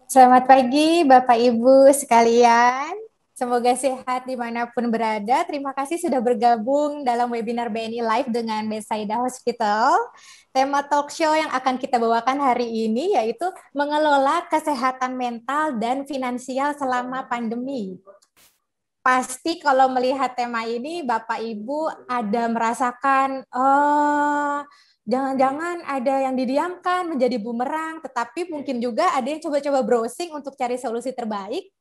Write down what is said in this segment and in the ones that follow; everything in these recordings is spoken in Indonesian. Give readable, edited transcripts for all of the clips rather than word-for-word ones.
Selamat pagi Bapak Ibu sekalian, semoga sehat dimanapun berada. Terima kasih sudah bergabung dalam webinar BNI Live dengan Betsaida Hospital. Tema talk show yang akan kita bawakan hari ini yaitu mengelola kesehatan mental dan finansial selama pandemi. Pasti kalau melihat tema ini Bapak Ibu ada merasakan, jangan-jangan ada yang didiamkan menjadi bumerang, tetapi mungkin juga ada yang coba-coba browsing untuk cari solusi terbaik,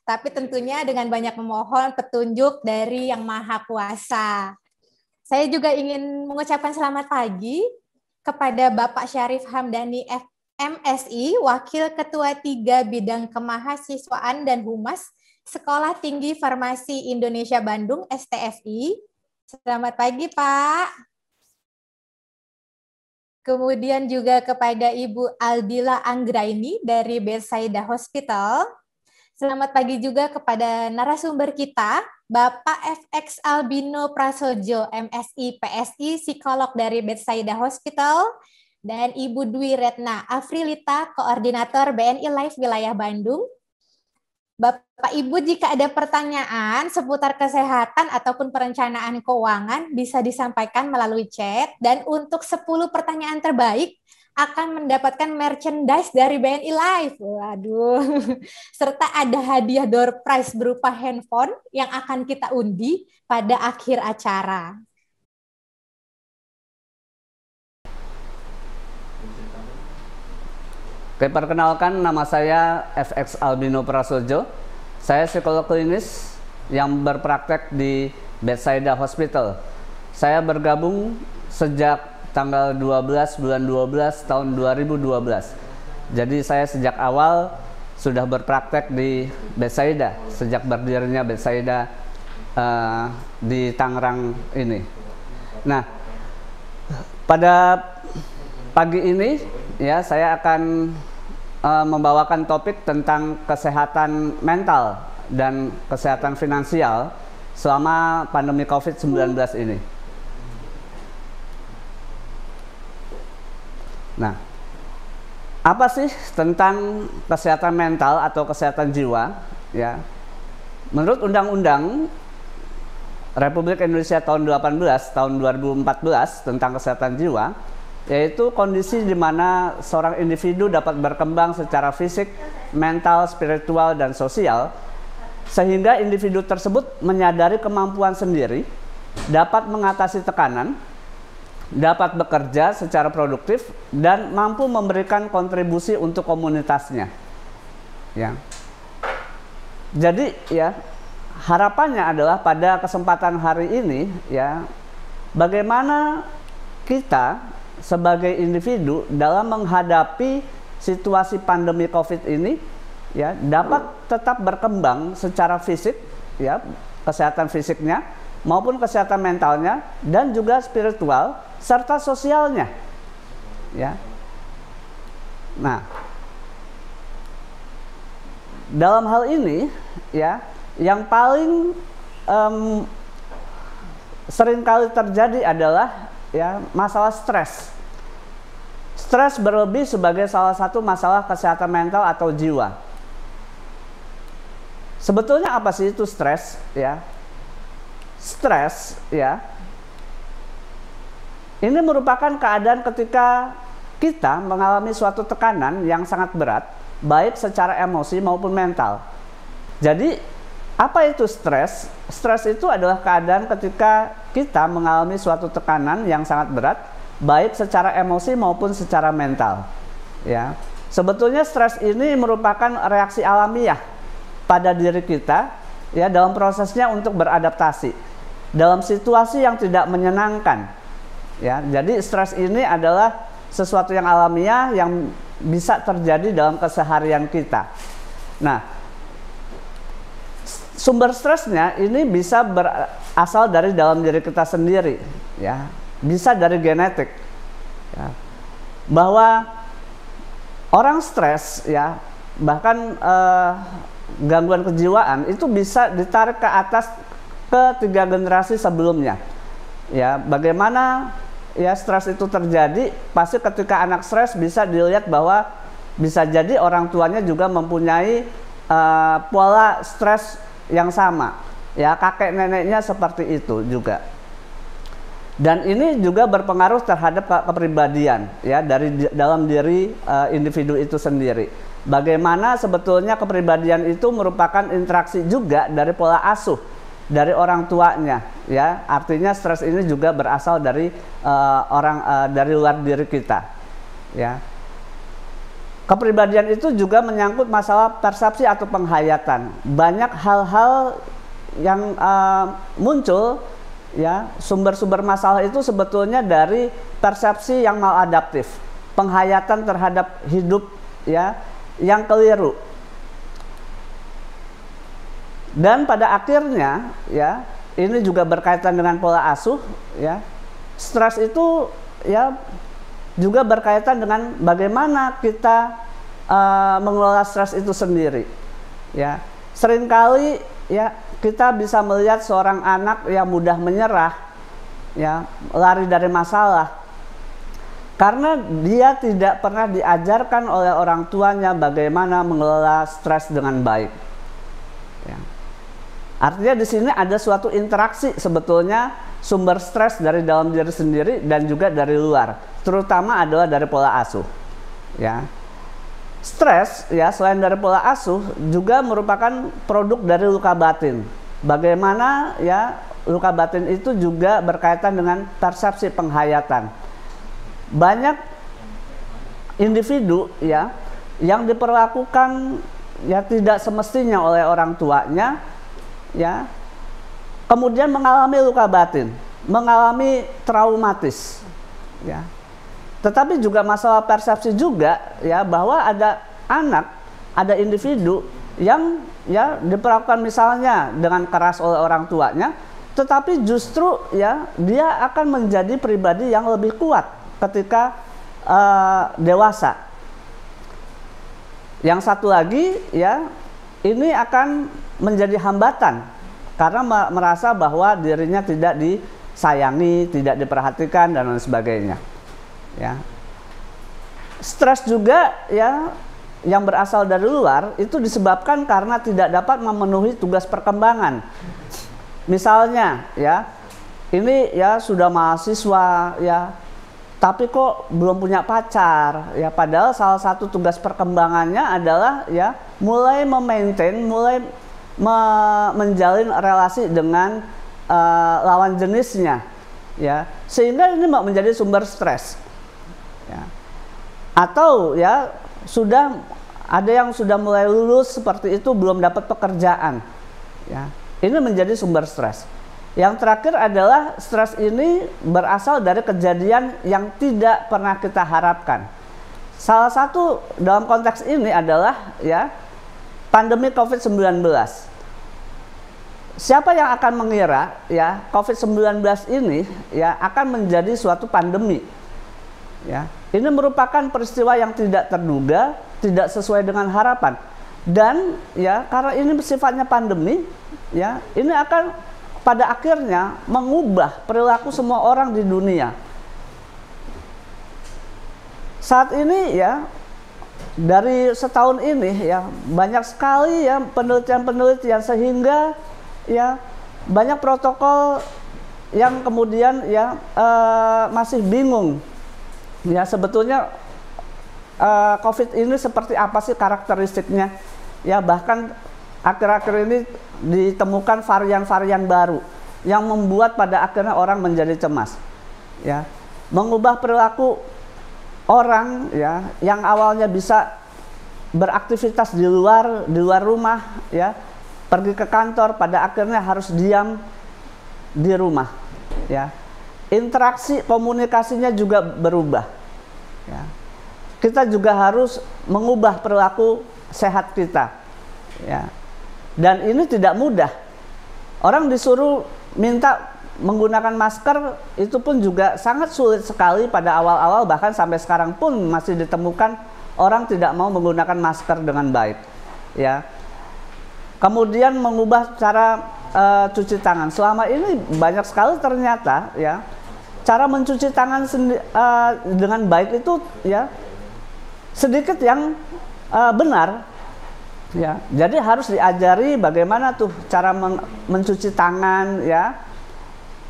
tapi tentunya dengan banyak memohon petunjuk dari Yang Maha Kuasa. Saya juga ingin mengucapkan selamat pagi kepada Bapak Syarif Hamdani MSI, Wakil Ketua 3 Bidang Kemahasiswaan dan Humas Sekolah Tinggi Farmasi Indonesia Bandung, STFI. Selamat pagi, Pak. Kemudian juga kepada Ibu Aldila Anggraini dari Betsaida Hospital. Selamat pagi juga kepada narasumber kita, Bapak FX Albino Prasojo, MSI PSI, psikolog dari Betsaida Hospital, dan Ibu Dwi Retna Afrilita, Koordinator BNI Live Wilayah Bandung. Bapak Ibu, jika ada pertanyaan seputar kesehatan ataupun perencanaan keuangan bisa disampaikan melalui chat, dan untuk 10 pertanyaan terbaik akan mendapatkan merchandise dari BNI Live. Waduh. Serta ada hadiah door prize berupa handphone yang akan kita undi pada akhir acara. Oke, perkenalkan, nama saya FX Albino Prasojo. Saya psikolog klinis yang berpraktek di Betsaida Hospital. Saya bergabung sejak tanggal 12 bulan 12 tahun 2012. Jadi saya sejak awal sudah berpraktek di Betsaida, sejak berdirinya Betsaida di Tangerang ini. Nah, pada pagi ini ya saya akan membawakan topik tentang kesehatan mental dan kesehatan finansial selama pandemi COVID-19 ini. Nah, apa sih tentang kesehatan mental atau kesehatan jiwa? Ya, menurut Undang-Undang Republik Indonesia tahun 2014 tentang kesehatan jiwa, yaitu kondisi di mana seorang individu dapat berkembang secara fisik, mental, spiritual, dan sosial, sehingga individu tersebut menyadari kemampuan sendiri, dapat mengatasi tekanan, dapat bekerja secara produktif, dan mampu memberikan kontribusi untuk komunitasnya. Ya. Jadi ya, harapannya adalah pada kesempatan hari ini ya, bagaimana kita sebagai individu dalam menghadapi situasi pandemi COVID ini ya dapat tetap berkembang secara fisik ya, kesehatan fisiknya maupun kesehatan mentalnya dan juga spiritual serta sosialnya ya. Nah, dalam hal ini ya yang paling seringkali terjadi adalah ya masalah stres. Stres berlebih sebagai salah satu masalah kesehatan mental atau jiwa. Sebetulnya apa sih itu stres ya? Stres ya, ini merupakan keadaan ketika kita mengalami suatu tekanan yang sangat berat, baik secara emosi maupun mental. Jadi apa itu stres? Stres itu adalah keadaan ketika kita mengalami suatu tekanan yang sangat berat, baik secara emosi maupun secara mental. Ya, sebetulnya stres ini merupakan reaksi alamiah pada diri kita, ya, dalam prosesnya untuk beradaptasi dalam situasi yang tidak menyenangkan. Ya, jadi stres ini adalah sesuatu yang alamiah yang bisa terjadi dalam keseharian kita. Nah, sumber stresnya ini bisa berasal dari dalam diri kita sendiri, ya, bisa dari genetik, ya. Bahwa orang stres, ya, bahkan gangguan kejiwaan itu bisa ditarik ke atas ke 3 generasi sebelumnya. Ya, bagaimana ya stres itu terjadi? Pasti ketika anak stres bisa dilihat bahwa bisa jadi orang tuanya juga mempunyai pola stres yang sama. Ya, kakek neneknya seperti itu juga. Dan ini juga berpengaruh terhadap kepribadian ya dalam diri individu itu sendiri. Bagaimana sebetulnya kepribadian itu merupakan interaksi juga dari pola asuh dari orang tuanya ya. Artinya stres ini juga berasal dari dari luar diri kita ya. Kepribadian itu juga menyangkut masalah persepsi atau penghayatan. Banyak hal-hal yang muncul ya, sumber-sumber masalah itu sebetulnya dari persepsi yang maladaptif, penghayatan terhadap hidup ya yang keliru. Dan pada akhirnya ya, ini juga berkaitan dengan pola asuh ya. Stres itu ya juga berkaitan dengan bagaimana kita mengelola stres itu sendiri. Ya, seringkali ya kita bisa melihat seorang anak yang mudah menyerah, ya, lari dari masalah, karena dia tidak pernah diajarkan oleh orang tuanya bagaimana mengelola stres dengan baik. Ya. Artinya di sini ada suatu interaksi sebetulnya sumber stres dari dalam diri sendiri dan juga dari luar, terutama adalah dari pola asuh. Ya. Stres ya selain dari pola asuh juga merupakan produk dari luka batin. Bagaimana ya luka batin itu juga berkaitan dengan persepsi penghayatan. Banyak individu ya yang diperlakukan ya tidak semestinya oleh orang tuanya ya, kemudian mengalami luka batin, mengalami traumatis ya. Tetapi juga masalah persepsi juga ya, bahwa ada anak, ada individu yang ya diperlakukan misalnya dengan keras oleh orang tuanya, tetapi justru ya dia akan menjadi pribadi yang lebih kuat ketika dewasa. Yang satu lagi ya, ini akan menjadi hambatan karena merasa bahwa dirinya tidak disayangi, tidak diperhatikan dan lain sebagainya. Ya. Stres juga ya yang berasal dari luar itu disebabkan karena tidak dapat memenuhi tugas perkembangan. Misalnya ya, ini ya sudah mahasiswa ya, tapi kok belum punya pacar ya, padahal salah satu tugas perkembangannya adalah ya mulai memaintain, mulai menjalin relasi dengan lawan jenisnya ya, sehingga ini menjadi sumber stres. Ya. Atau ya sudah ada yang sudah mulai lulus seperti itu belum dapat pekerjaan ya, ini menjadi sumber stres. Yang terakhir adalah stres ini berasal dari kejadian yang tidak pernah kita harapkan. Salah satu dalam konteks ini adalah ya pandemi COVID-19. Siapa yang akan mengira ya COVID-19 ini ya akan menjadi suatu pandemi? Ya, ini merupakan peristiwa yang tidak terduga, tidak sesuai dengan harapan. Dan ya karena ini sifatnya pandemi, ya ini akan pada akhirnya mengubah perilaku semua orang di dunia. Saat ini ya dari setahun ini ya banyak sekali ya penelitian-penelitian sehingga ya banyak protokol yang kemudian ya masih bingung. Ya sebetulnya COVID ini seperti apa sih karakteristiknya? Ya bahkan akhir-akhir ini ditemukan varian-varian baru yang membuat pada akhirnya orang menjadi cemas. Ya, mengubah perilaku orang ya yang awalnya bisa beraktivitas di luar rumah ya, pergi ke kantor, pada akhirnya harus diam di rumah. Ya. Interaksi komunikasinya juga berubah. Ya. Kita juga harus mengubah perilaku sehat kita. Ya. Dan ini tidak mudah. Orang disuruh minta menggunakan masker itu pun juga sangat sulit sekali pada awal-awal, bahkan sampai sekarang pun masih ditemukan orang tidak mau menggunakan masker dengan baik, ya. Kemudian mengubah cara cuci tangan. Selama ini banyak sekali ternyata, ya, cara mencuci tangan dengan baik itu, ya, sedikit yang benar, ya. Jadi harus diajari bagaimana tuh cara mencuci tangan, ya.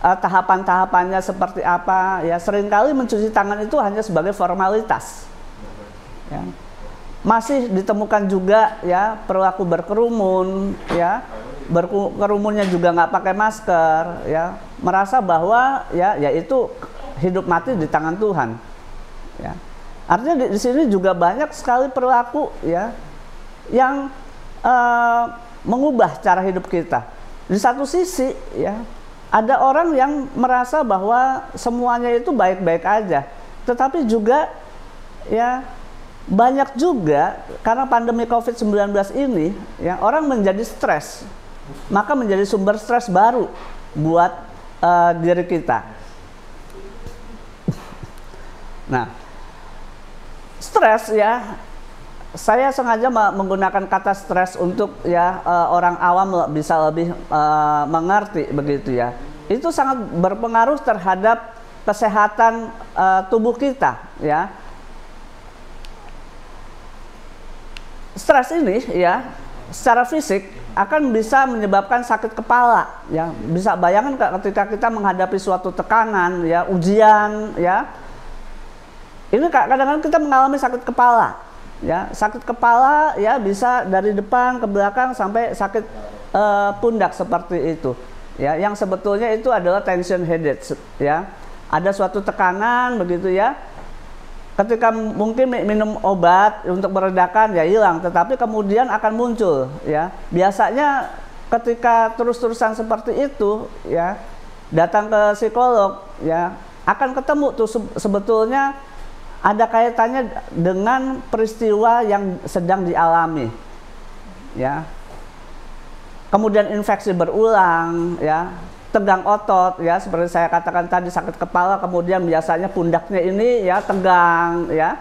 Tahapan-tahapannya seperti apa, ya. Seringkali mencuci tangan itu hanya sebagai formalitas, ya. Masih ditemukan juga, ya, perilaku berkerumun, ya, berkerumunnya juga nggak pakai masker, ya, merasa bahwa ya itu hidup mati di tangan Tuhan, ya. Artinya di sini juga banyak sekali perilaku, ya, yang mengubah cara hidup kita. Di satu sisi, ya, ada orang yang merasa bahwa semuanya itu baik-baik aja, tetapi juga, ya, banyak juga karena pandemi COVID-19 ini, ya, orang menjadi stres, maka menjadi sumber stres baru buat diri kita. Nah, stres, ya, saya sengaja menggunakan kata stres untuk, ya, orang awam bisa lebih mengerti begitu, ya. Itu sangat berpengaruh terhadap kesehatan tubuh kita, ya. Stres ini, ya, secara fisik akan bisa menyebabkan sakit kepala, ya. Bisa bayangkan ketika kita menghadapi suatu tekanan, ya, ujian, ya. Ini kadang-kadang kita mengalami sakit kepala, ya. Sakit kepala, ya, bisa dari depan ke belakang sampai sakit pundak seperti itu, ya. Yang sebetulnya itu adalah tension headache, ya. Ada suatu tekanan begitu, ya. Ketika mungkin minum obat untuk meredakan, ya, hilang, tetapi kemudian akan muncul, ya. Biasanya ketika terus-terusan seperti itu, ya, datang ke psikolog, ya, akan ketemu tuh sebetulnya ada kaitannya dengan peristiwa yang sedang dialami, ya. Kemudian infeksi berulang, ya, tegang otot, ya, seperti saya katakan tadi, sakit kepala, kemudian biasanya pundaknya ini, ya, tegang, ya,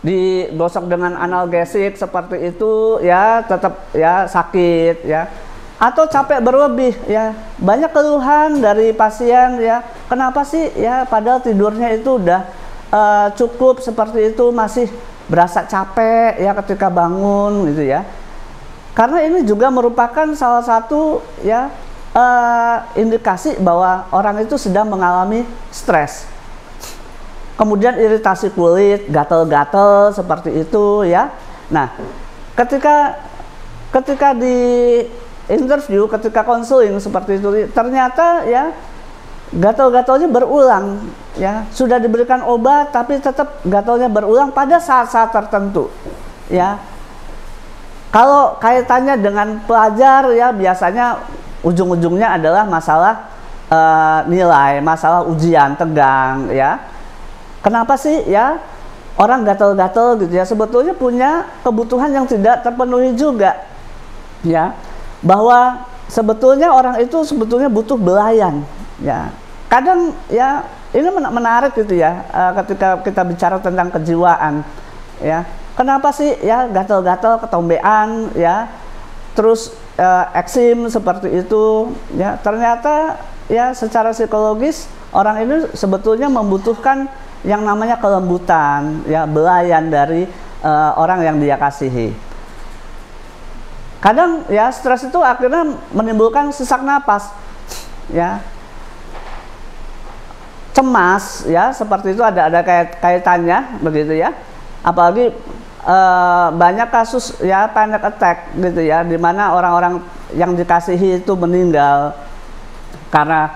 digosok dengan analgesik seperti itu, ya, tetap, ya, sakit, ya, atau capek berlebih, ya. Banyak keluhan dari pasien, ya, kenapa sih, ya, padahal tidurnya itu udah cukup seperti itu, masih berasa capek, ya, ketika bangun gitu, ya. Karena ini juga merupakan salah satu, ya, indikasi bahwa orang itu sedang mengalami stres. Kemudian iritasi kulit, gatal-gatal seperti itu, ya. Nah, ketika di interview, ketika konseling seperti itu, ternyata, ya, gatal-gatalnya berulang, ya. Sudah diberikan obat tapi tetap gatalnya berulang pada saat-saat tertentu, ya. Kalau kaitannya dengan pelajar, ya, biasanya ujung-ujungnya adalah masalah nilai, masalah ujian, tegang, ya. Kenapa sih, ya, orang gatal-gatal gitu, ya? Sebetulnya punya kebutuhan yang tidak terpenuhi juga, ya. Bahwa sebetulnya orang itu sebetulnya butuh belayan, ya. Kadang, ya, ini menarik gitu, ya, ketika kita bicara tentang kejiwaan, ya. Kenapa sih, ya, gatal-gatal, ketombean, ya, terus eksim seperti itu, ya. Ternyata, ya, secara psikologis orang ini sebetulnya membutuhkan yang namanya kelembutan, ya, belayan dari orang yang dia kasihi. Kadang, ya, stres itu akhirnya menimbulkan sesak napas, ya, cemas, ya, seperti itu ada kaitannya begitu, ya. Apalagi banyak kasus, ya, panic attack gitu, ya, di mana orang-orang yang dikasihi itu meninggal karena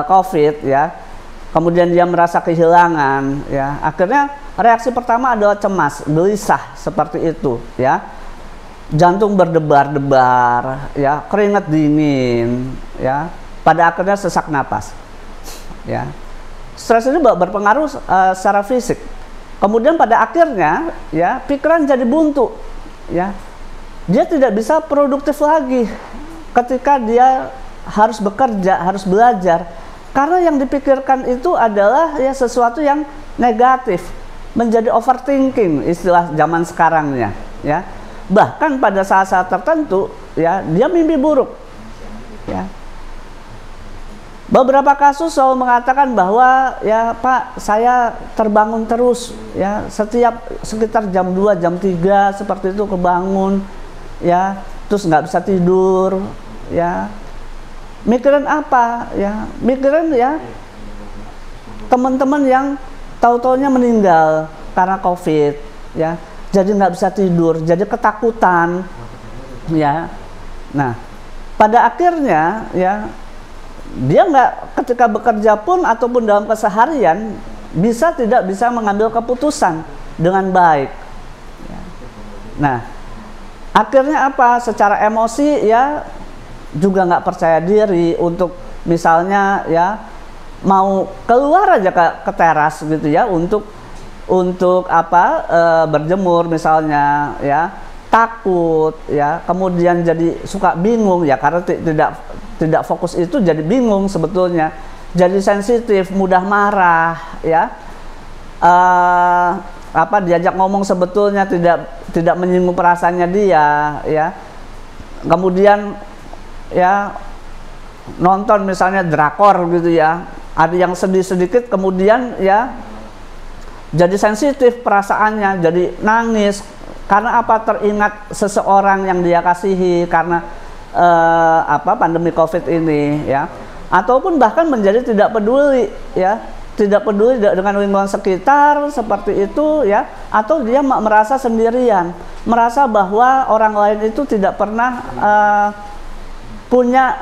COVID, ya. Kemudian dia merasa kehilangan, ya. Akhirnya reaksi pertama adalah cemas, gelisah seperti itu, ya. Jantung berdebar-debar, ya, keringat dingin, ya. Pada akhirnya sesak napas, ya. Stres ini berpengaruh secara fisik. Kemudian pada akhirnya, ya, pikiran jadi buntu, ya. Dia tidak bisa produktif lagi ketika dia harus bekerja, harus belajar. Karena yang dipikirkan itu adalah, ya, sesuatu yang negatif, menjadi overthinking, istilah zaman sekarangnya, ya. Bahkan pada saat-saat tertentu, ya, dia mimpi buruk, ya. Beberapa kasus selalu mengatakan bahwa, ya Pak, saya terbangun terus, ya, setiap sekitar jam 2, jam 3 seperti itu kebangun, ya, terus nggak bisa tidur, ya. Mikirin apa, ya? Mikirin, ya, teman-teman yang tahu-taunya meninggal karena COVID, ya. Jadi nggak bisa tidur, jadi ketakutan, ya. Nah, pada akhirnya, ya, dia nggak, ketika bekerja pun ataupun dalam keseharian tidak bisa mengambil keputusan dengan baik, ya. Nah, akhirnya apa? Secara emosi, ya, juga nggak percaya diri untuk misalnya, ya, mau keluar aja ke teras gitu, ya, untuk apa, berjemur misalnya, ya, takut, ya, kemudian jadi suka bingung, ya, karena tidak fokus itu, jadi bingung sebetulnya, jadi sensitif, mudah marah, ya, apa, diajak ngomong sebetulnya tidak menyinggung perasaannya dia, ya, kemudian, ya, nonton misalnya drakor gitu, ya, ada yang sedih sedikit kemudian, ya, jadi sensitif perasaannya, jadi nangis karena apa, teringat seseorang yang dia kasihi karena apa, pandemi COVID ini, ya, ataupun bahkan menjadi tidak peduli, ya, tidak peduli dengan lingkungan sekitar seperti itu, ya, atau dia merasa sendirian, merasa bahwa orang lain itu tidak pernah punya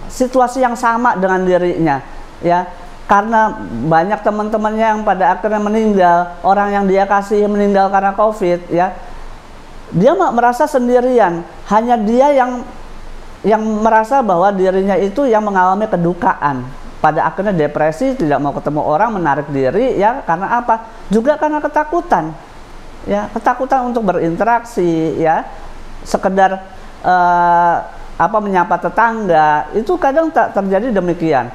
situasi yang sama dengan dirinya, ya, karena banyak teman-temannya yang pada akhirnya meninggal, orang yang dia kasih meninggal karena COVID, ya, dia merasa sendirian, hanya dia yang merasa bahwa dirinya itu yang mengalami kedukaan, pada akhirnya depresi, tidak mau ketemu orang, menarik diri, ya, karena apa? Juga karena ketakutan, ya, ketakutan untuk berinteraksi, ya, sekedar apa, menyapa tetangga, itu kadang tak terjadi demikian,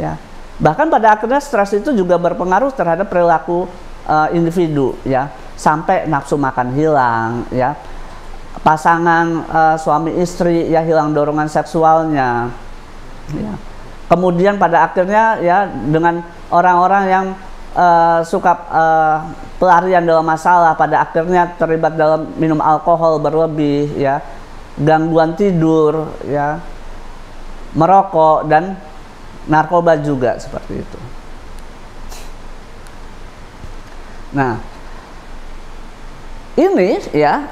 ya. Bahkan pada akhirnya stres itu juga berpengaruh terhadap perilaku individu, ya, sampai nafsu makan hilang, ya, pasangan suami istri, ya, hilang dorongan seksualnya, ya. Kemudian pada akhirnya, ya, dengan orang-orang yang suka pelarian dalam masalah, pada akhirnya terlibat dalam minum alkohol berlebih, ya, gangguan tidur, ya, merokok, dan narkoba juga seperti itu. Nah, ini, ya,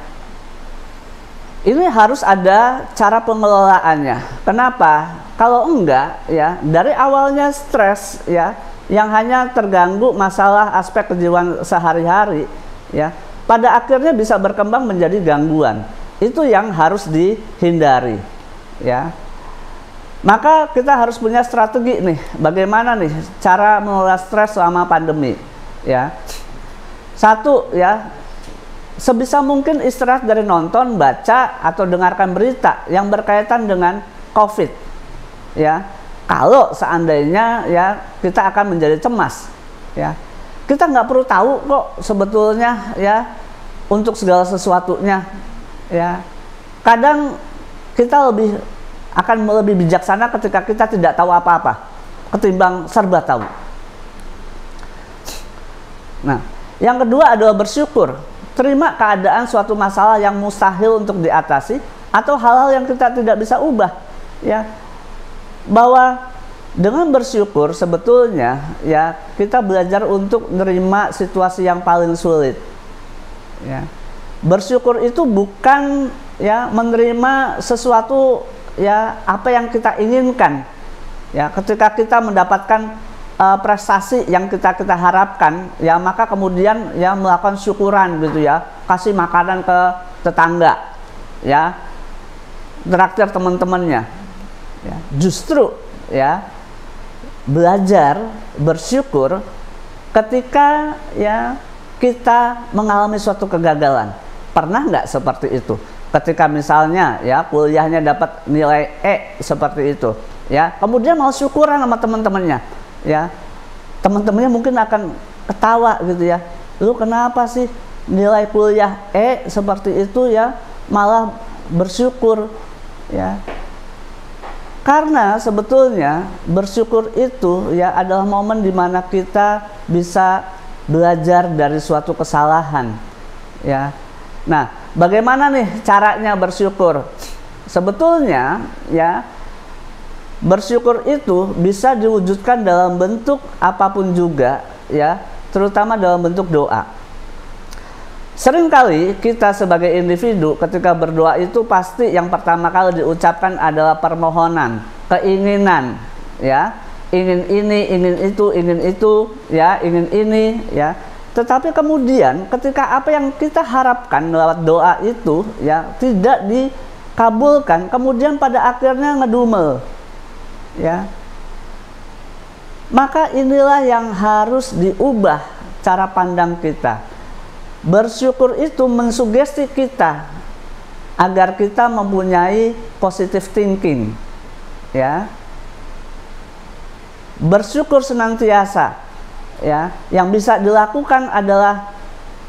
ini harus ada cara pengelolaannya. Kenapa? Kalau enggak, ya, dari awalnya stres, ya, yang hanya terganggu masalah aspek kejiwaan sehari-hari, ya, pada akhirnya bisa berkembang menjadi gangguan. Itu yang harus dihindari, ya. Maka kita harus punya strategi nih, bagaimana nih cara mengelola stres selama pandemi, ya. Satu, ya, sebisa mungkin istirahat dari nonton, baca, atau dengarkan berita yang berkaitan dengan COVID, ya. Kalau seandainya, ya, kita akan menjadi cemas, ya, kita nggak perlu tahu kok sebetulnya, ya, untuk segala sesuatunya, ya. Kadang kita akan lebih bijaksana ketika kita tidak tahu apa-apa ketimbang serba tahu. Nah, yang kedua adalah bersyukur. Terima keadaan suatu masalah yang mustahil untuk diatasi atau hal-hal yang kita tidak bisa ubah, ya. Bahwa dengan bersyukur sebetulnya, ya, kita belajar untuk menerima situasi yang paling sulit, ya. Bersyukur itu bukan, ya, menerima sesuatu, ya, apa yang kita inginkan, ya. Ketika kita mendapatkan prestasi yang kita harapkan, ya, maka kemudian, ya, melakukan syukuran gitu, ya, kasih makanan ke tetangga, ya, traktir teman-temannya, ya. Justru, ya, belajar bersyukur ketika, ya, kita mengalami suatu kegagalan. Pernah nggak seperti itu? Ketika misalnya, ya, kuliahnya dapat nilai E seperti itu, ya, kemudian mau syukuran sama teman-temannya, ya, teman-temannya mungkin akan ketawa gitu, ya, lu kenapa sih nilai kuliah seperti itu ya, malah bersyukur ya. Karena sebetulnya bersyukur itu ya adalah momen di mana kita bisa belajar dari suatu kesalahan ya. Nah, bagaimana nih caranya bersyukur? Sebetulnya ya, bersyukur itu bisa diwujudkan dalam bentuk apapun juga ya, terutama dalam bentuk doa. Seringkali kita sebagai individu ketika berdoa itu pasti yang pertama kali diucapkan adalah permohonan, keinginan ya, ingin ini, ingin itu ya, ingin ini ya. Tetapi kemudian ketika apa yang kita harapkan lewat doa itu ya tidak dikabulkan, kemudian pada akhirnya ngedumel ya. Maka inilah yang harus diubah cara pandang kita. Bersyukur itu mensugesti kita agar kita mempunyai positive thinking ya. Bersyukur senantiasa ya. Yang bisa dilakukan adalah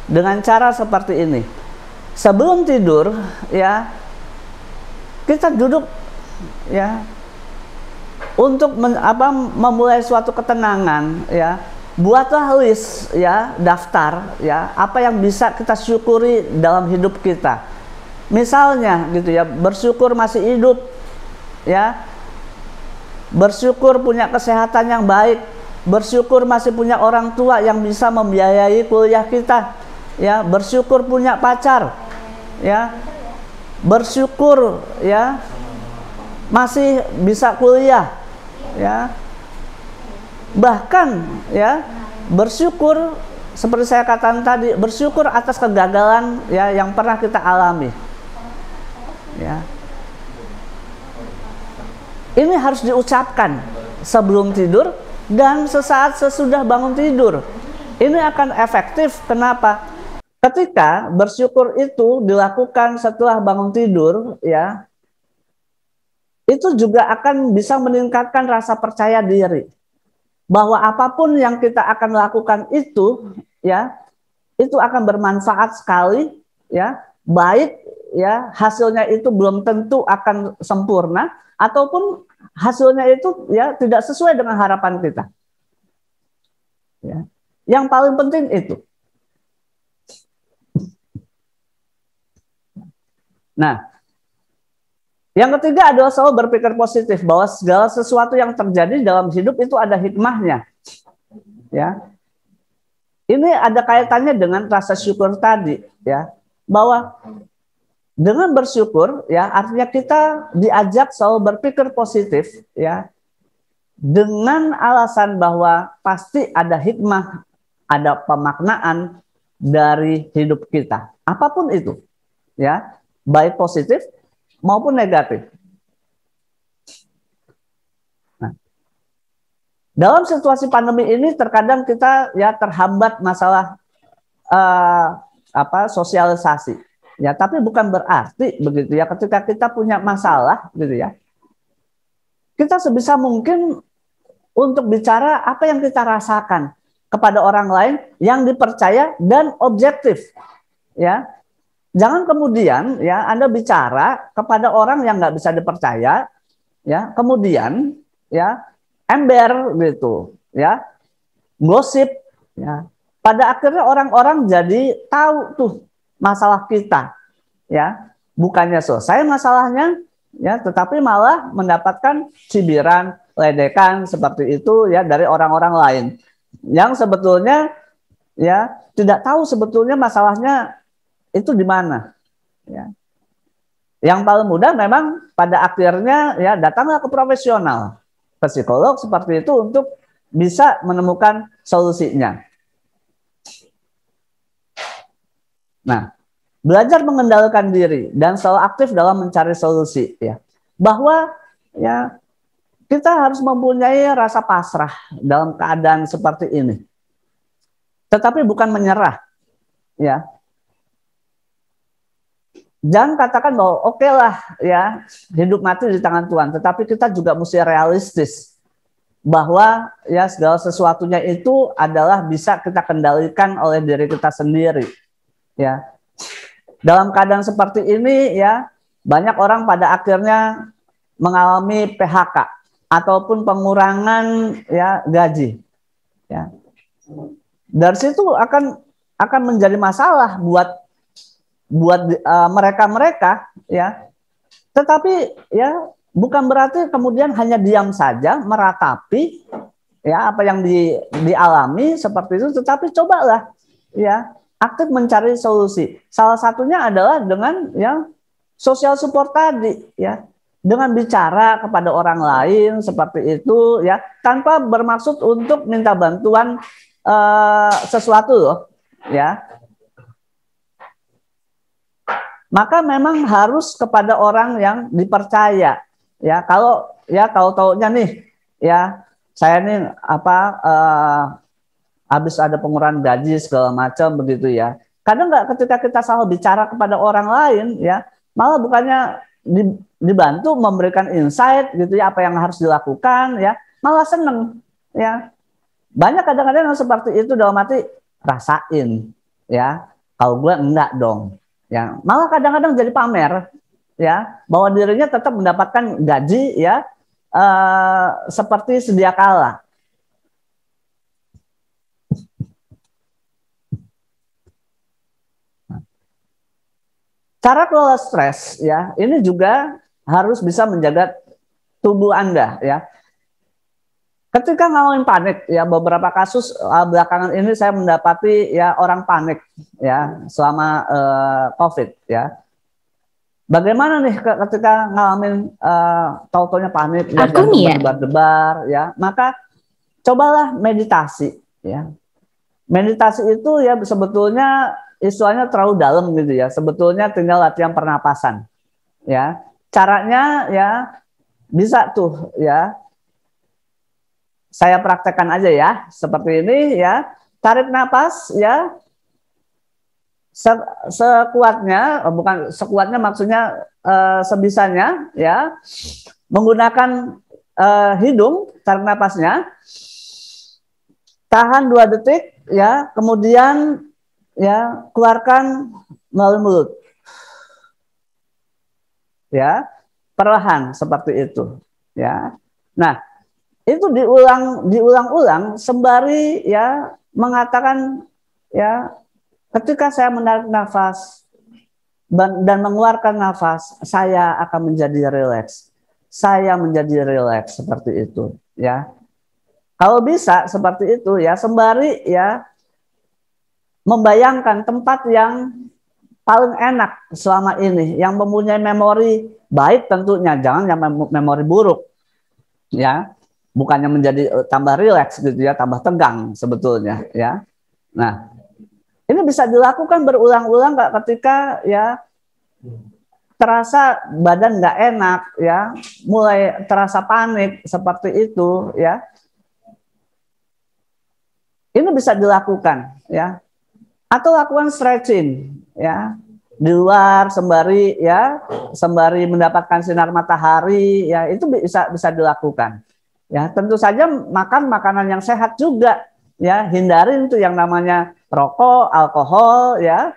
dengan cara seperti ini. Sebelum tidur ya, kita duduk ya untuk memulai suatu ketenangan ya. Buatlah list ya, daftar ya, apa yang bisa kita syukuri dalam hidup kita. Misalnya gitu ya, bersyukur masih hidup ya, bersyukur punya kesehatan yang baik, bersyukur masih punya orang tua yang bisa membiayai kuliah kita ya, bersyukur punya pacar ya, bersyukur ya masih bisa kuliah ya. Bahkan ya, bersyukur seperti saya katakan tadi, bersyukur atas kegagalan ya yang pernah kita alami ya. Ini harus diucapkan sebelum tidur dan sesaat sesudah bangun tidur. Ini akan efektif. Kenapa? Ketika bersyukur itu dilakukan setelah bangun tidur ya, itu juga akan bisa meningkatkan rasa percaya diri bahwa apapun yang kita akan lakukan itu ya, itu akan bermanfaat sekali ya, baik ya, hasilnya itu belum tentu akan sempurna ataupun hasilnya itu ya tidak sesuai dengan harapan kita ya. Yang paling penting itu. Nah, yang ketiga adalah selalu berpikir positif bahwa segala sesuatu yang terjadi dalam hidup itu ada hikmahnya. Ya. Ini ada kaitannya dengan rasa syukur tadi ya. Bahwa dengan bersyukur ya artinya kita diajak selalu berpikir positif ya. Dengan alasan bahwa pasti ada hikmah, ada pemaknaan dari hidup kita. Apapun itu ya, baik positif maupun negatif. Nah, dalam situasi pandemi ini terkadang kita ya terhambat masalah sosialisasi. Ya, tapi bukan berarti begitu ya ketika kita punya masalah gitu ya. Kita sebisa mungkin untuk bicara apa yang kita rasakan kepada orang lain yang dipercaya dan objektif. Ya. Jangan kemudian ya Anda bicara kepada orang yang nggak bisa dipercaya, ya kemudian ya ember gitu, ya gosip, ya pada akhirnya orang-orang jadi tahu tuh masalah kita, ya bukannya selesai masalahnya, ya tetapi malah mendapatkan cibiran, ledekan seperti itu ya dari orang-orang lain yang sebetulnya ya tidak tahu sebetulnya masalahnya itu di mana ya. Yang paling mudah memang pada akhirnya ya datanglah ke profesional, ke psikolog seperti itu untuk bisa menemukan solusinya. Nah, belajar mengendalikan diri dan selalu aktif dalam mencari solusi ya. Bahwa ya kita harus mempunyai rasa pasrah dalam keadaan seperti ini. Tetapi bukan menyerah ya. Jangan katakan bahwa oke lah ya hidup mati di tangan Tuhan, tetapi kita juga mesti realistis bahwa ya segala sesuatunya itu adalah bisa kita kendalikan oleh diri kita sendiri. Ya, dalam keadaan seperti ini ya banyak orang pada akhirnya mengalami PHK ataupun pengurangan ya gaji. Ya, dari situ akan menjadi masalah buat mereka-mereka ya. Tetapi ya bukan berarti kemudian hanya diam saja meratapi ya apa yang dialami seperti itu, tetapi cobalah ya aktif mencari solusi. Salah satunya adalah dengan ya social support tadi ya, dengan bicara kepada orang lain seperti itu ya, tanpa bermaksud untuk minta bantuan sesuatu loh ya. Maka memang harus kepada orang yang dipercaya ya. Kalau tahu-taunya nih ya, saya nih habis ada pengurangan gaji segala macam begitu ya. Kadang nggak ketika kita selalu bicara kepada orang lain ya, malah bukannya dibantu memberikan insight gitu ya apa yang harus dilakukan ya, malah seneng ya. Banyak kadang-kadang yang seperti itu dalam arti rasain ya, kalau gue enggak dong. Ya, malah kadang-kadang jadi pamer ya bahwa dirinya tetap mendapatkan gaji ya seperti sedia kala. Cara kelola stres ya ini juga harus bisa menjaga tubuh Anda ya. Ketika ngalamin panik ya, beberapa kasus belakangan ini saya mendapati ya orang panik ya selama COVID ya. Bagaimana nih ketika ngalamin tau-taunya panik ya, jantung berdebar-debar ya, maka cobalah meditasi ya. Meditasi itu ya sebetulnya istilahnya terlalu dalam gitu ya. Sebetulnya tinggal latihan pernapasan ya. Caranya ya bisa tuh ya. Saya praktekkan aja ya, seperti ini ya. Tarik napas ya, sekuatnya, bukan sekuatnya maksudnya sebisanya ya. Menggunakan hidung, tarik napasnya. Tahan 2 detik ya, kemudian ya keluarkan melalui mulut. Ya, perlahan seperti itu ya. Nah, itu diulang-ulang sembari ya mengatakan ya ketika saya menarik nafas dan mengeluarkan nafas saya akan menjadi rileks. Saya menjadi rileks seperti itu ya. Kalau bisa seperti itu ya sembari ya membayangkan tempat yang paling enak selama ini yang mempunyai memori baik tentunya, jangan yang memori buruk ya. Bukannya menjadi tambah rileks gitu ya, tambah tegang sebetulnya ya. Nah, ini bisa dilakukan berulang-ulang ketika ya terasa badan nggak enak ya, mulai terasa panik seperti itu ya. Ini bisa dilakukan ya. Atau lakukan stretching ya. Di luar sembari mendapatkan sinar matahari ya, itu bisa dilakukan. Ya, tentu saja makan makanan yang sehat juga ya, hindarin itu yang namanya rokok, alkohol ya.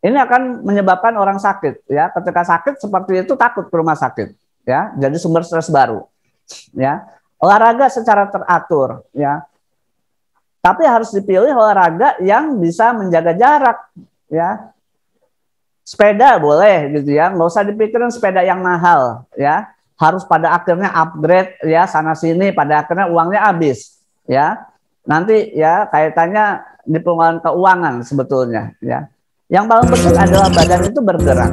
Ini akan menyebabkan orang sakit ya. Ketika sakit seperti itu takut ke rumah sakit ya. Jadi sumber stres baru. Ya. Olahraga secara teratur ya. Tapi harus dipilih olahraga yang bisa menjaga jarak ya. Sepeda boleh gitu ya, nggak usah dipikirin sepeda yang mahal ya. Harus pada akhirnya upgrade ya sana sini, pada akhirnya uangnya habis ya. Nanti ya kaitannya di pengelolaan keuangan sebetulnya ya. Yang paling penting adalah badan itu bergerak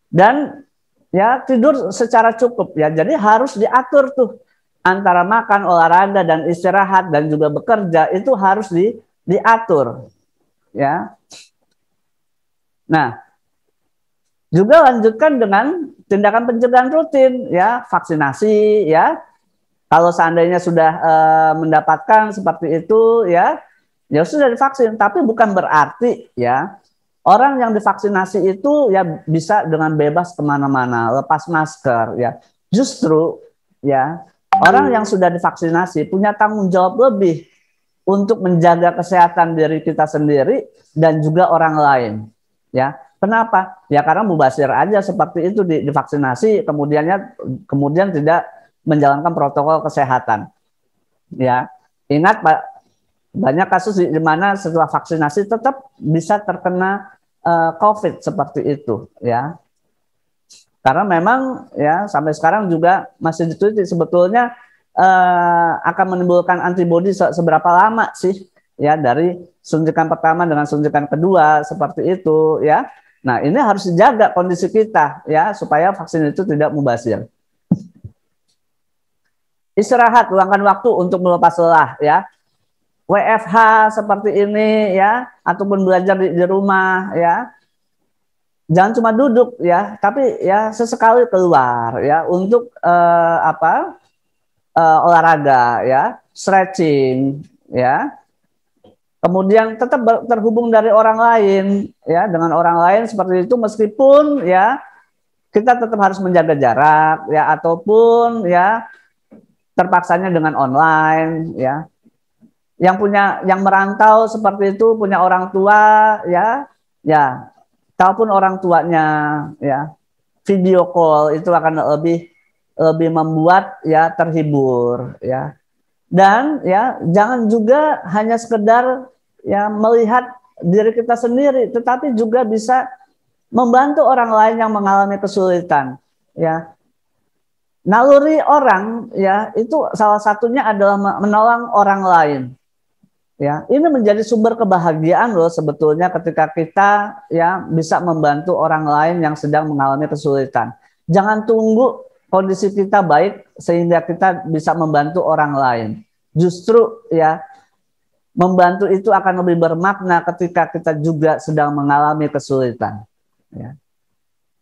dan ya tidur secara cukup ya. Jadi harus diatur tuh antara makan, olahraga dan istirahat dan juga bekerja itu harus diatur ya. Nah, juga lanjutkan dengan tindakan pencegahan rutin ya, vaksinasi ya. Kalau seandainya sudah mendapatkan seperti itu ya sudah divaksin. Tapi bukan berarti ya orang yang divaksinasi itu ya bisa dengan bebas kemana-mana, lepas masker ya. Justru ya, orang yang sudah divaksinasi punya tanggung jawab lebih untuk menjaga kesehatan diri kita sendiri dan juga orang lain. Ya, kenapa? Ya karena mubazir aja seperti itu divaksinasi, kemudian tidak menjalankan protokol kesehatan. Ya, ingat Pak, banyak kasus di mana setelah vaksinasi tetap bisa terkena COVID seperti itu. Ya, karena memang ya sampai sekarang juga masih diteliti sebetulnya akan menimbulkan antibodi seberapa lama sih ya dari suntikan pertama dengan suntikan kedua seperti itu ya. Nah, ini harus dijaga kondisi kita ya supaya vaksin itu tidak mubazir. Istirahat, luangkan waktu untuk melepas lelah ya. WFH seperti ini ya ataupun belajar di rumah ya. Jangan cuma duduk ya, tapi ya sesekali keluar ya untuk olahraga ya, stretching ya. Kemudian tetap terhubung dari orang lain ya, dengan orang lain seperti itu meskipun ya kita tetap harus menjaga jarak ya ataupun ya terpaksanya dengan online ya. Yang merantau seperti itu punya orang tua ya, kalaupun orang tuanya ya video call itu akan lebih membuat ya terhibur ya. Dan ya jangan juga hanya sekedar ya melihat diri kita sendiri, tetapi juga bisa membantu orang lain yang mengalami kesulitan ya. Naluri orang ya itu salah satunya adalah menolong orang lain. Ya, ini menjadi sumber kebahagiaan loh sebetulnya ketika kita ya bisa membantu orang lain yang sedang mengalami kesulitan. Jangan tunggu kondisi kita baik sehingga kita bisa membantu orang lain. Justru ya membantu itu akan lebih bermakna ketika kita juga sedang mengalami kesulitan. Ya.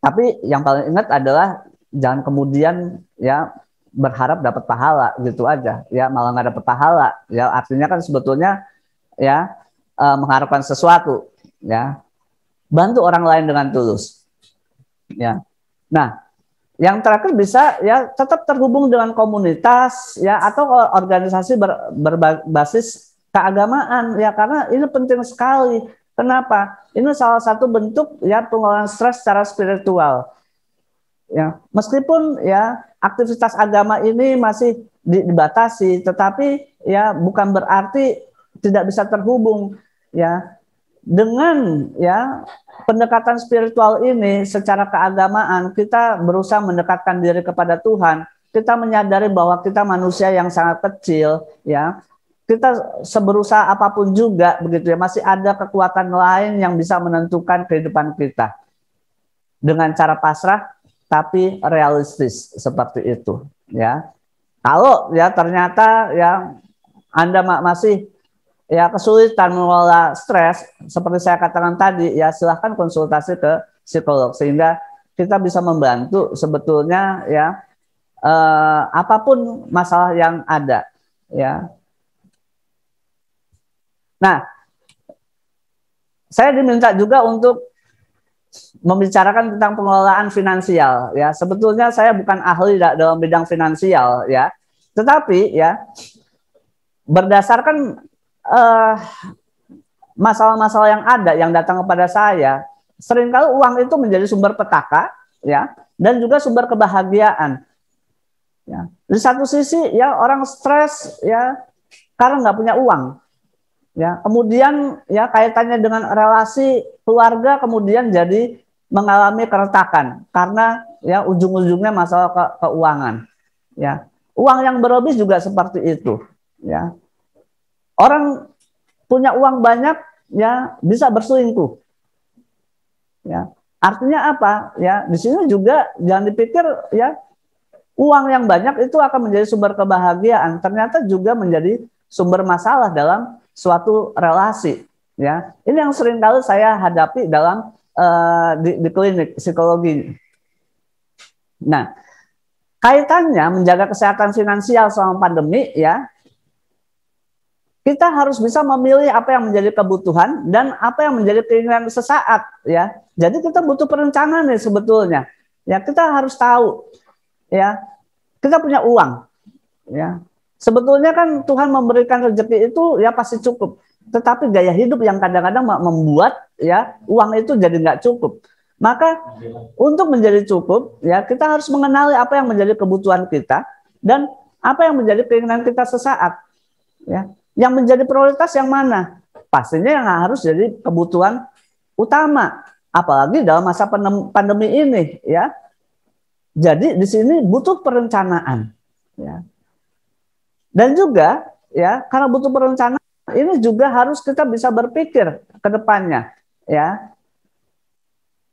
Tapi yang paling ingat adalah jangan kemudian ya berharap dapat pahala gitu aja ya, malah nggak dapat pahala ya, artinya kan sebetulnya ya mengharapkan sesuatu ya, bantu orang lain dengan tulus ya. Nah, yang terakhir bisa ya tetap terhubung dengan komunitas ya atau organisasi berbasis keagamaan ya, karena ini penting sekali. Kenapa? Ini salah satu bentuk ya pengelolaan stres secara spiritual. Ya, meskipun ya aktivitas agama ini masih dibatasi, tetapi ya bukan berarti tidak bisa terhubung ya dengan ya pendekatan spiritual ini. Secara keagamaan kita berusaha mendekatkan diri kepada Tuhan. Kita menyadari bahwa kita manusia yang sangat kecil ya. Kita seberusaha apapun juga begitu ya, masih ada kekuatan lain yang bisa menentukan kehidupan kita dengan cara pasrah tapi realistis seperti itu ya. Kalau ya ternyata ya Anda masih ya kesulitan mengelola stres seperti saya katakan tadi ya, silahkan konsultasi ke psikolog sehingga kita bisa membantu sebetulnya ya apapun masalah yang ada ya. Nah, saya diminta juga untuk membicarakan tentang pengelolaan finansial ya. Sebetulnya saya bukan ahli dalam bidang finansial ya, tetapi ya berdasarkan masalah-masalah yang ada yang datang kepada saya, seringkali uang itu menjadi sumber petaka ya dan juga sumber kebahagiaan ya. Di satu sisi ya orang stres ya karena nggak punya uang ya, kemudian ya kaitannya dengan relasi keluarga kemudian jadi mengalami keretakan karena ya ujung-ujungnya masalah keuangan ya. Uang yang berlebih juga seperti itu ya. Orang punya uang banyak ya bisa berselingkuh ya. Artinya apa ya, di sini juga jangan dipikir ya uang yang banyak itu akan menjadi sumber kebahagiaan, ternyata juga menjadi sumber masalah dalam suatu relasi ya. Ini yang sering kali saya hadapi dalam di klinik psikologi. Nah, kaitannya menjaga kesehatan finansial selama pandemi ya, kita harus bisa memilih apa yang menjadi kebutuhan dan apa yang menjadi keinginan sesaat ya. Jadi kita butuh perencanaan nih sebetulnya ya. Kita harus tahu ya kita punya uang, ya. Sebetulnya kan Tuhan memberikan rezeki itu ya pasti cukup. Tetapi gaya hidup yang kadang-kadang membuat ya uang itu jadi nggak cukup. Maka untuk menjadi cukup ya kita harus mengenali apa yang menjadi kebutuhan kita dan apa yang menjadi keinginan kita sesaat. Ya, yang menjadi prioritas yang mana? Pastinya yang harus jadi kebutuhan utama. Apalagi dalam masa pandemi ini ya. Jadi di sini butuh perencanaan. Ya. Dan juga ya karena butuh perencanaan ini juga harus kita bisa berpikir ke depannya ya.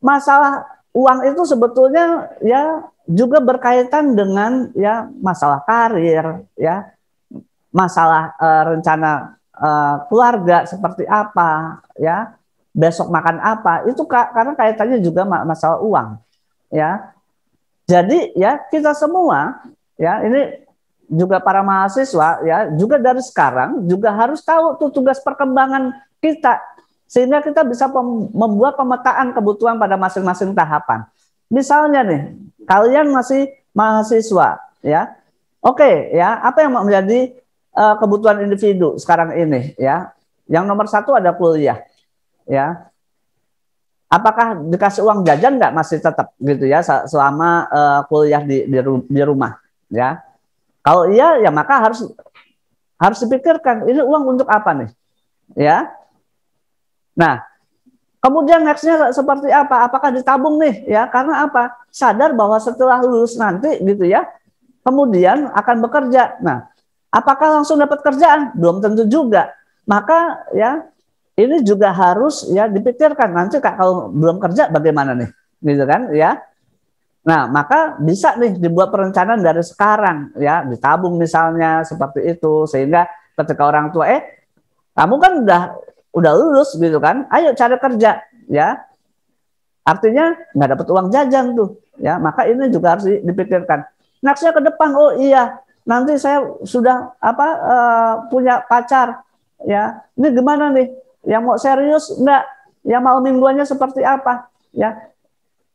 Masalah uang itu sebetulnya ya juga berkaitan dengan ya masalah karir ya, masalah rencana keluarga seperti apa ya, besok makan apa, itu karena kaitannya juga masalah uang ya. Jadi ya kita semua ya ini juga para mahasiswa ya juga dari sekarang juga harus tahu tuh tugas perkembangan kita sehingga kita bisa membuat pemetaan kebutuhan pada masing-masing tahapan. Misalnya nih, kalian masih mahasiswa ya. Oke, ya, apa yang menjadi kebutuhan individu sekarang ini ya? Yang nomor satu ada kuliah ya. Apakah dikasih uang jajan nggak masih tetap gitu ya selama kuliah di rumah ya? Kalau iya, ya maka harus dipikirkan ini uang untuk apa nih, ya. Nah, kemudian nextnya seperti apa? Apakah ditabung nih, ya? Karena apa? Sadar bahwa setelah lulus nanti, gitu ya, kemudian akan bekerja. Nah, apakah langsung dapat kerjaan? Belum tentu juga. Maka ya ini juga harus ya dipikirkan nanti kalau belum kerja bagaimana nih, gitu kan? Ya. Nah, maka bisa nih dibuat perencanaan dari sekarang ya, ditabung misalnya seperti itu sehingga ketika orang tua kamu kan udah lulus gitu kan, ayo cari kerja ya. Artinya nggak dapat uang jajan tuh ya, maka ini juga harus dipikirkan. Nextnya ke depan, oh iya, nanti saya sudah punya pacar ya. Ini gimana nih? Yang mau serius enggak? Yang mau mingguannya seperti apa? Ya.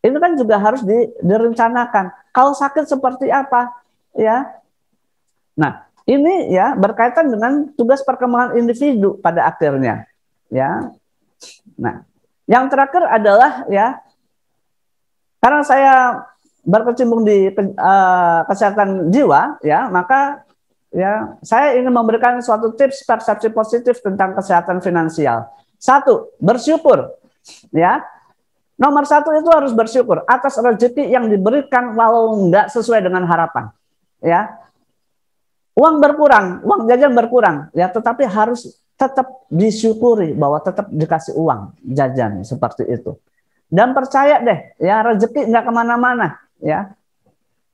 Itu kan juga harus direncanakan. Kalau sakit seperti apa, ya. Nah, ini ya berkaitan dengan tugas perkembangan individu pada akhirnya, ya. Nah, yang terakhir adalah ya, karena saya berkecimpung di kesehatan jiwa, ya, maka ya saya ingin memberikan suatu tips persepsi positif tentang kesehatan finansial. Satu, bersyukur, ya. Nomor satu itu harus bersyukur atas rezeki yang diberikan walau enggak sesuai dengan harapan. Ya, uang berkurang, uang jajan berkurang, ya, tetapi harus tetap disyukuri bahwa tetap dikasih uang jajan seperti itu. Dan percaya deh, ya rezeki enggak kemana-mana, ya.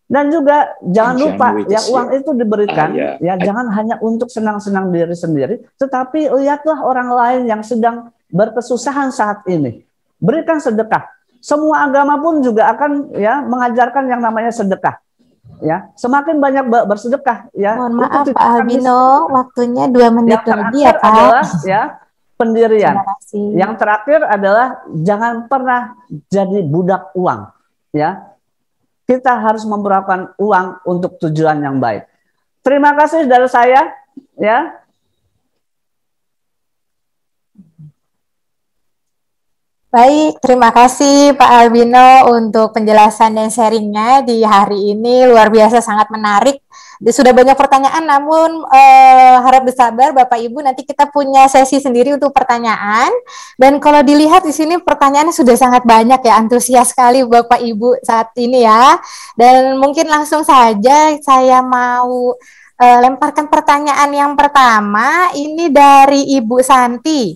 Dan juga jangan lupa, ya uang itu diberikan, ya jangan hanya untuk senang-senang diri sendiri, tetapi lihatlah orang lain yang sedang berkesusahan saat ini. Berikan sedekah. Semua agama pun juga akan ya mengajarkan yang namanya sedekah. Ya, semakin banyak bersedekah ya. Mohon maaf Pak Albino, waktunya 2 menit lagi ya Pak. Adalah ya pendirian. Yang terakhir adalah jangan pernah jadi budak uang. Ya. Kita harus memperlakukan uang untuk tujuan yang baik. Terima kasih dari saya ya. Baik, terima kasih Pak Albino untuk penjelasan dan sharingnya di hari ini. Luar biasa, sangat menarik. Sudah banyak pertanyaan, namun harap bersabar Bapak Ibu, nanti kita punya sesi sendiri untuk pertanyaan. Dan kalau dilihat di sini pertanyaannya sudah sangat banyak ya, antusias sekali Bapak Ibu saat ini ya. Dan mungkin langsung saja saya mau lemparkan pertanyaan yang pertama, ini dari Ibu Santi.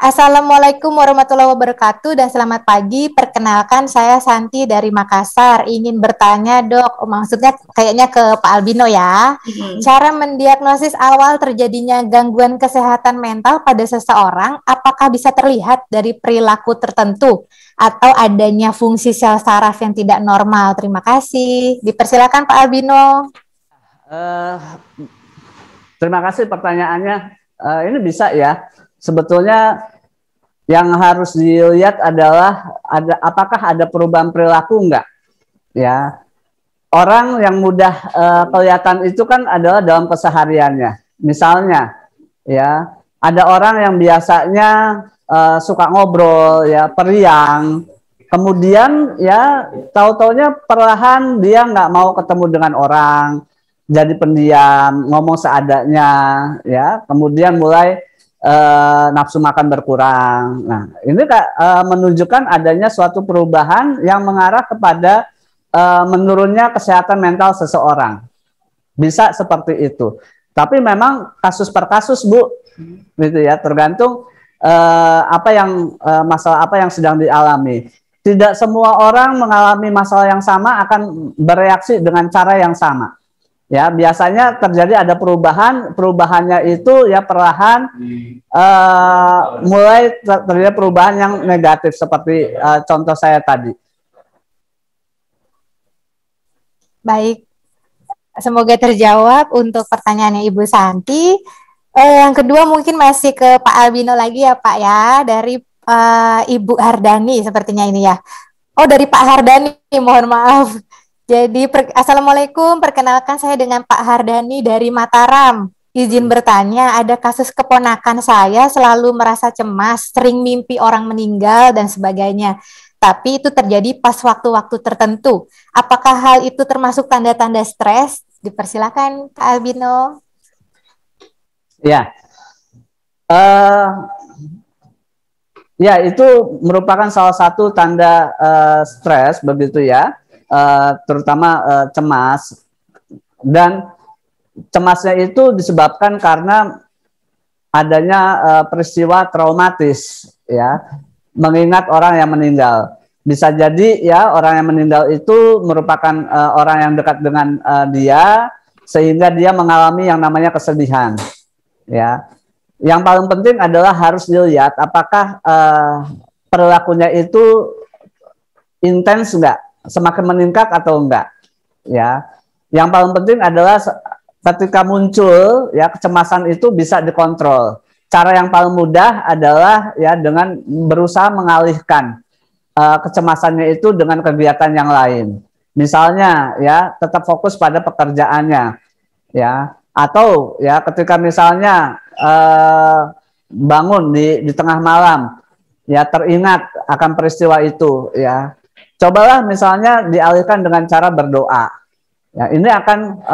Assalamualaikum warahmatullahi wabarakatuh dan selamat pagi. Perkenalkan saya Santi dari Makassar. Ingin bertanya dok, maksudnya kayaknya ke Pak Albino ya. Cara mendiagnosis awal terjadinya gangguan kesehatan mental pada seseorang, apakah bisa terlihat dari perilaku tertentu atau adanya fungsi sel saraf yang tidak normal? Terima kasih. Dipersilakan Pak Albino. Terima kasih pertanyaannya. Ini bisa ya. Sebetulnya yang harus dilihat adalah apakah ada perubahan perilaku enggak, ya. orang yang mudah kelihatan itu kan adalah dalam kesehariannya. Misalnya, ya, ada orang yang biasanya suka ngobrol, ya, periang. Kemudian, ya, tahu-taunya perlahan dia nggak mau ketemu dengan orang, jadi pendiam, ngomong seadanya, ya. Kemudian mulai nafsu makan berkurang. Nah, ini menunjukkan adanya suatu perubahan yang mengarah kepada menurunnya kesehatan mental seseorang. Bisa seperti itu. Tapi memang kasus per kasus, Bu, gitu ya, tergantung masalah apa yang sedang dialami. Tidak semua orang mengalami masalah yang sama akan bereaksi dengan cara yang sama. Ya, biasanya terjadi ada perubahannya itu ya perlahan mulai terjadi perubahan yang negatif seperti contoh saya tadi. Baik, semoga terjawab untuk pertanyaannya Ibu Santi. Yang kedua mungkin masih ke Pak Albino lagi ya Pak ya, dari Ibu Hardani sepertinya ini ya. Oh, dari Pak Hardani, mohon maaf. Jadi, Assalamualaikum, perkenalkan saya dengan Pak Hardani dari Mataram. Izin bertanya, ada kasus keponakan saya selalu merasa cemas, sering mimpi orang meninggal, dan sebagainya. Tapi itu terjadi pas waktu-waktu tertentu. Apakah hal itu termasuk tanda-tanda stres? Dipersilakan, Kak Albino. Ya, ya itu merupakan salah satu tanda stres, begitu ya. Terutama cemas, dan cemasnya itu disebabkan karena adanya peristiwa traumatis, ya, mengingat orang yang meninggal. Bisa jadi ya orang yang meninggal itu merupakan orang yang dekat dengan dia, sehingga dia mengalami yang namanya kesedihan, ya. Yang paling penting adalah harus dilihat apakah perilakunya itu intens enggak, semakin meningkat atau enggak, ya. Yang paling penting adalah ketika muncul ya kecemasan itu bisa dikontrol. Cara yang paling mudah adalah ya dengan berusaha mengalihkan kecemasannya itu dengan kegiatan yang lain. Misalnya ya tetap fokus pada pekerjaannya, ya. Atau ya ketika misalnya bangun di tengah malam ya teringat akan peristiwa itu, ya. Cobalah misalnya dialihkan dengan cara berdoa. Ya, ini akan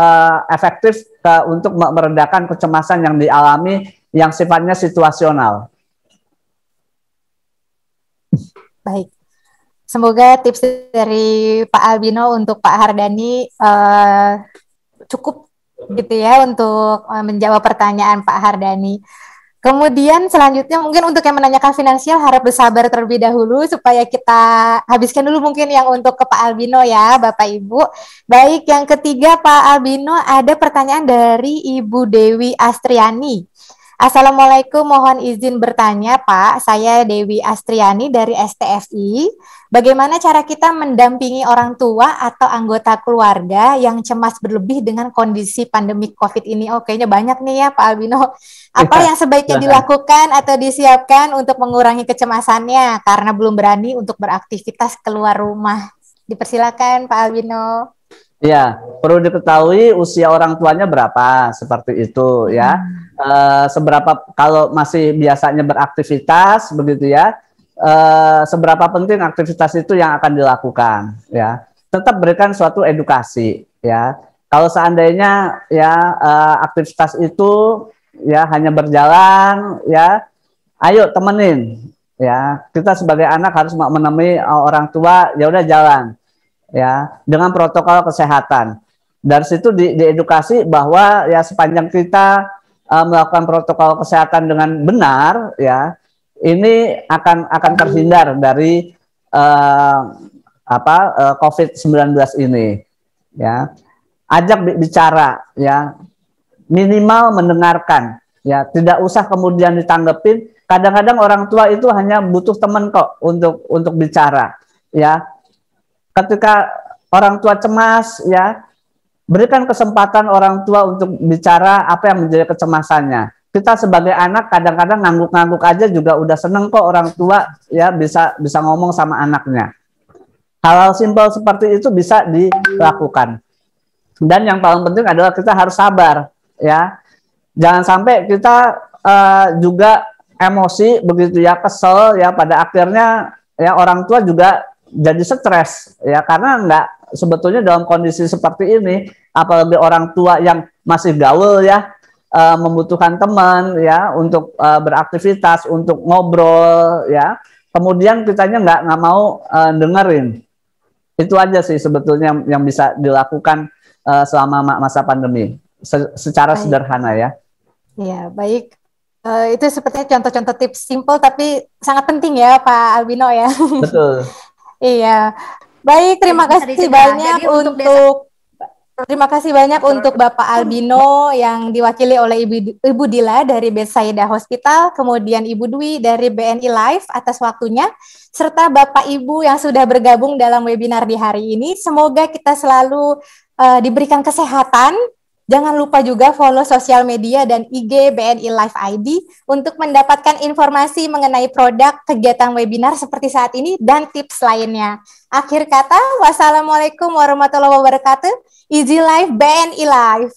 efektif untuk meredakan kecemasan yang dialami yang sifatnya situasional. Baik. Semoga tips dari Pak Albino untuk Pak Hardani cukup gitu ya untuk menjawab pertanyaan Pak Hardani. Kemudian selanjutnya mungkin untuk yang menanyakan finansial harap bersabar terlebih dahulu supaya kita habiskan dulu mungkin yang untuk ke Pak Albino ya Bapak Ibu. Baik, yang ketiga Pak Albino ada pertanyaan dari Ibu Dewi Astriani. Assalamualaikum, mohon izin bertanya Pak, saya Dewi Astriani dari STFI. Bagaimana cara kita mendampingi orang tua atau anggota keluarga yang cemas berlebih dengan kondisi pandemi COVID ini? Oh, kayaknya banyak nih ya Pak Albino. Apa yang sebaiknya dilakukan atau disiapkan untuk mengurangi kecemasannya karena belum berani untuk beraktivitas keluar rumah? Dipersilakan Pak Albino. Ya, perlu diketahui usia orang tuanya berapa, seperti itu ya. Seberapa kalau masih biasanya beraktivitas begitu ya, seberapa penting aktivitas itu yang akan dilakukan ya. Tetap berikan suatu edukasi ya. Kalau seandainya ya aktivitas itu ya hanya berjalan ya, ayo temenin ya. Kita sebagai anak harus menemui orang tua, ya udah jalan ya dengan protokol kesehatan. Dari situ diedukasi bahwa ya sepanjang kita melakukan protokol kesehatan dengan benar ya, ini akan terhindar dari COVID-19 ini ya. Ajak bicara ya, minimal mendengarkan ya, tidak usah kemudian ditanggepin. Kadang-kadang orang tua itu hanya butuh teman kok untuk bicara ya. Ketika orang tua cemas ya, berikan kesempatan orang tua untuk bicara apa yang menjadi kecemasannya. Kita sebagai anak kadang-kadang ngangguk-ngangguk aja juga udah seneng kok orang tua ya bisa ngomong sama anaknya. Hal-hal simpel seperti itu bisa dilakukan. Dan yang paling penting adalah kita harus sabar, ya. Jangan sampai kita juga emosi begitu ya, kesel ya, pada akhirnya ya orang tua juga jadi stres ya, karena nggak, sebetulnya dalam kondisi seperti ini, apalagi orang tua yang masih gaul ya, membutuhkan teman ya untuk beraktivitas, untuk ngobrol ya, kemudian kitanya nggak mau dengerin. Itu aja sih sebetulnya yang bisa dilakukan selama masa pandemi, secara Baik. sederhana ya. Ya, baik. Itu sepertinya contoh-contoh tips simple tapi sangat penting ya Pak Albino ya. Betul. Iya. Baik, terima kasih banyak terima kasih banyak untuk Bapak Albino yang diwakili oleh Ibu Dila dari Betsaida Hospital, kemudian Ibu Dwi dari BNI Life atas waktunya, serta Bapak Ibu yang sudah bergabung dalam webinar di hari ini. Semoga kita selalu diberikan kesehatan. Jangan lupa juga follow sosial media dan IG BNI Life ID untuk mendapatkan informasi mengenai produk, kegiatan webinar seperti saat ini, dan tips lainnya. Akhir kata, wassalamualaikum warahmatullahi wabarakatuh. Easy Life BNI Life.